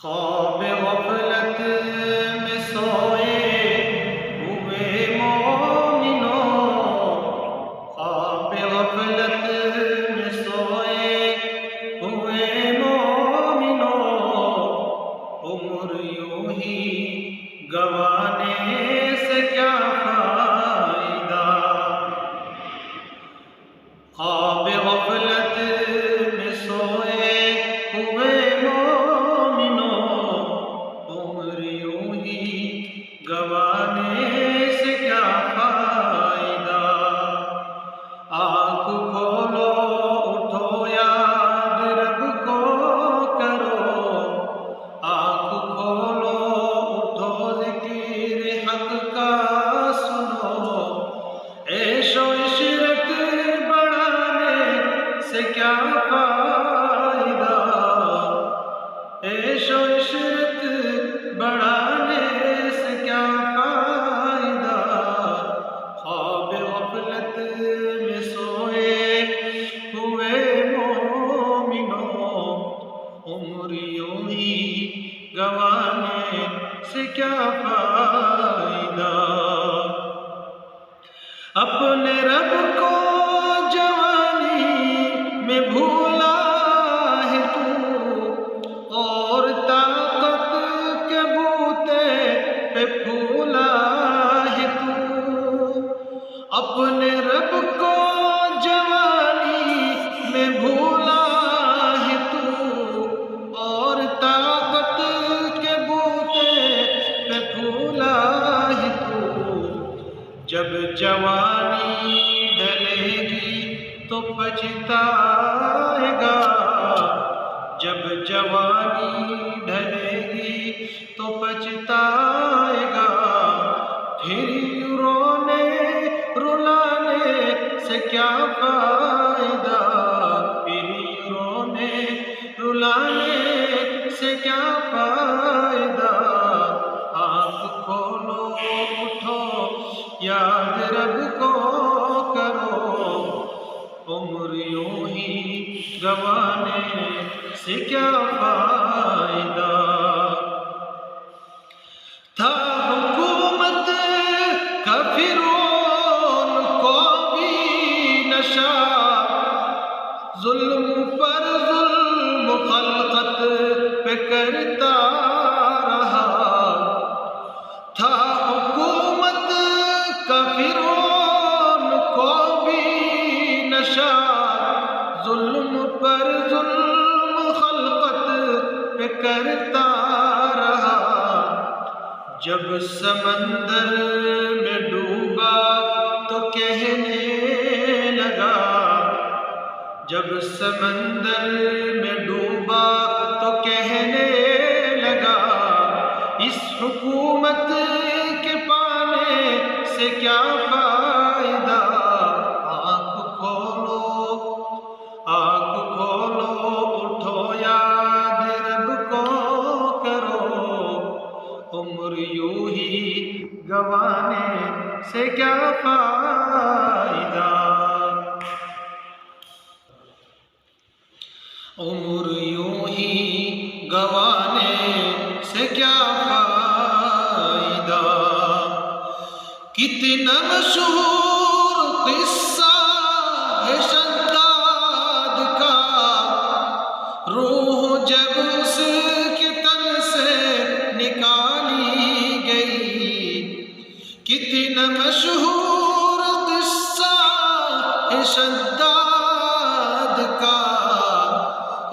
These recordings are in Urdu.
خواب غفلت میں سوئے ہوئے مومنوں، خواب غفلت میں سوئے ہوئے مومنوں، عمر یوں ہی گنوانے سے کیا فائدہ۔ خواب غفلت میں سوئے ہوئے گوانے سے کیا فائدہ۔ آنکھ کھولو اٹھو یاد رب کو کرو، آنکھ کھولو اٹھو ذکر حق کا سنو، عیش و عشرت بڑھانے سے کیا فائدہ، عیش و عشرت بڑھانے سے کیا فائدہ۔ خواب غفلت میں سوئے ہوئے مومنوں، عمر یوں ہی گنوانے سے کیا فائدہ۔ اپنے رب کو جوانی میں بھولا ہے تو، اور طاقت کے بوتے پہ پھولا ہے تو۔ اپنے رب کو جوانی میں بھولا ہے تو، اور طاقت کے بوتے پہ پھولا ہے تو۔ جب جوانی ڈھلے گی تو پچھتائے گا، جب جوانی ڈھلے گی تو پچھتائے گا، پھر رونے رلانے سے کیا فائدہ، پھر رونے رلانے سے کیا فائدہ۔ آنکھ کھولو اٹھو یاد رب کو کرو، عمر یوں ہی گنوانے سے کیا فائدہ۔ تھا حکومت کا فرعون کو بھی نشہ، ظلم پر ظلم خلقت پہ کرتا رہا۔ تھا حکومت کا فرعون کو بھی نشہ، ظلم پر ظلم خلقت پہ کرتا رہا۔ جب سمندر میں ڈوبا تو کہنے لگا، جب سمندر میں ڈوبا تو کہنے لگا، اس حکومت کے پانے سے کیا فائدہ۔ آنکھ کھولو اٹھو یاد رب کو کرو، عمر یوں ہی گنوانے سے کیا فائدہ۔ عمر یوں ہی گنوانے سے کیا فائدہ۔ کتنا مشہور قصہ ہے شداد کا، روح جب اس کے تن سے نکالی گئی۔ کتنا مشہور قصہ ہے شداد کا،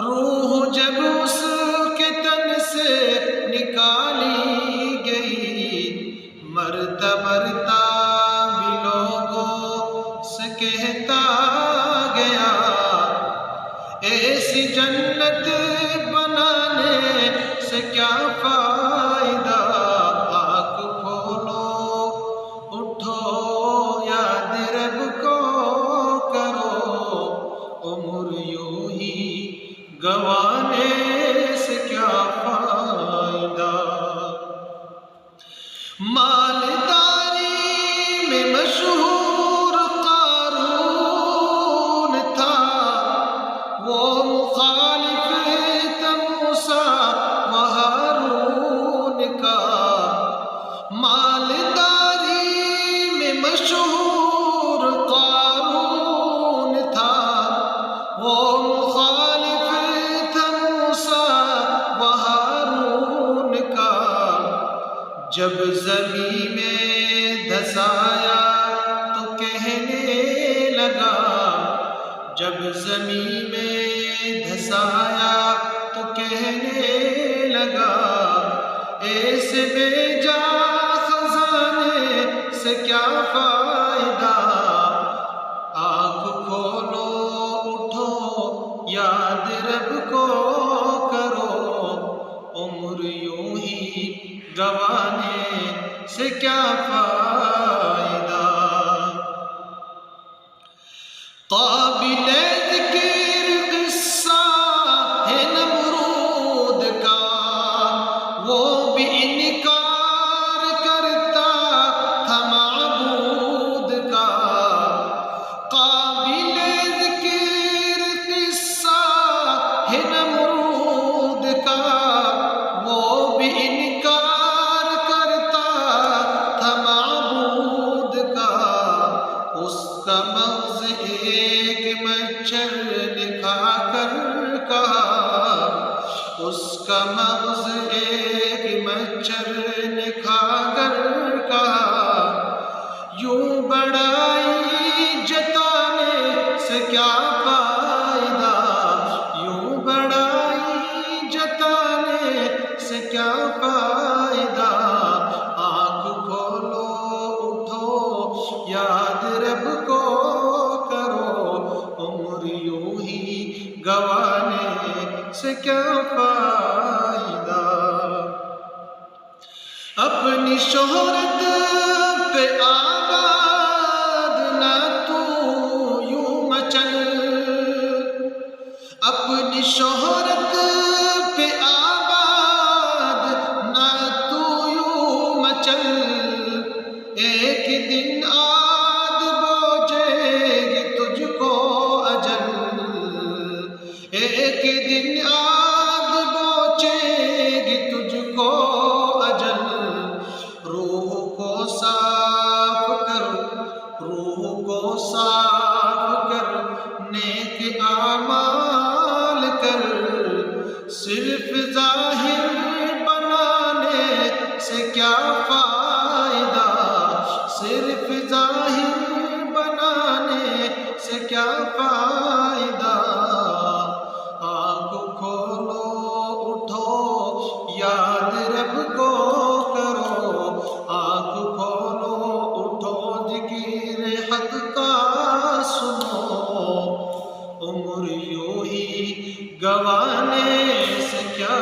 روح جب اس کے تن سے نکالی گئی۔ مرتا مرتا بھی لوگوں سے کہتا گیا، ایسی جنت بنانے سے کیا فائدہ۔ آنکھ کھولو اٹھو یاد رب کو کرو، عمر یوں ہی گنوانے سے کیا فائدہ۔ مالداری میں مشہور قارون تھا، وہ مخالف تھا موسیٰ وہاں جب زمین میں دھسایا تو کہنے لگا، جب زمین میں دھسایا تو کہنے لگا، ایسے بے جا خزانے سے کیا فائدہ، آنکھ کھولو اٹھو یاد رب کو کرو، عمر یوں ہی گوانے سے کیا فائدہ۔ قابل ذکر قصہ ہے نمرود کا، وہ بھی انکار کرتا تھا معبود کا۔ قابل ذکر قصہ ہے نمرود کا، وہ بھی انکار کرتا تھا معبود کا۔ اس کا مغز ایک مچھر نے کھا کر کہا، اس کا مغز ایک مچھر نے کھا کر کہا، یوں بڑائی جتانے سے کیا فائدہ، یوں بڑائی جتانے سے کیا فائدہ، آنکھ کھولو اٹھو یاد رب کو کرو، عمر یوں ہی گوانے سے کیا فائدہ۔ اپنی شہرت پہ آباد نہ تو یوں مچل، اپنی شہرت پہ آباد نہ تو یوں مچل، ایک دن آد بوجھے گی تجھ کو اجل، ایک دن آد بوجھے گی تجھ کو اجل، روح کو صاف کر، روح کو صاف کر، نیک اعمال کر، صرف ظاہر بنانے سے کیا فائدہ، صرف ظاہر بنانے سے کیا فائدہ، آنکھ کھولو اٹھو یاد رب کو کرو، آنکھ کھولو اٹھو ذکر حق کا سنو، عمر یوں ہی گوانے سے کیا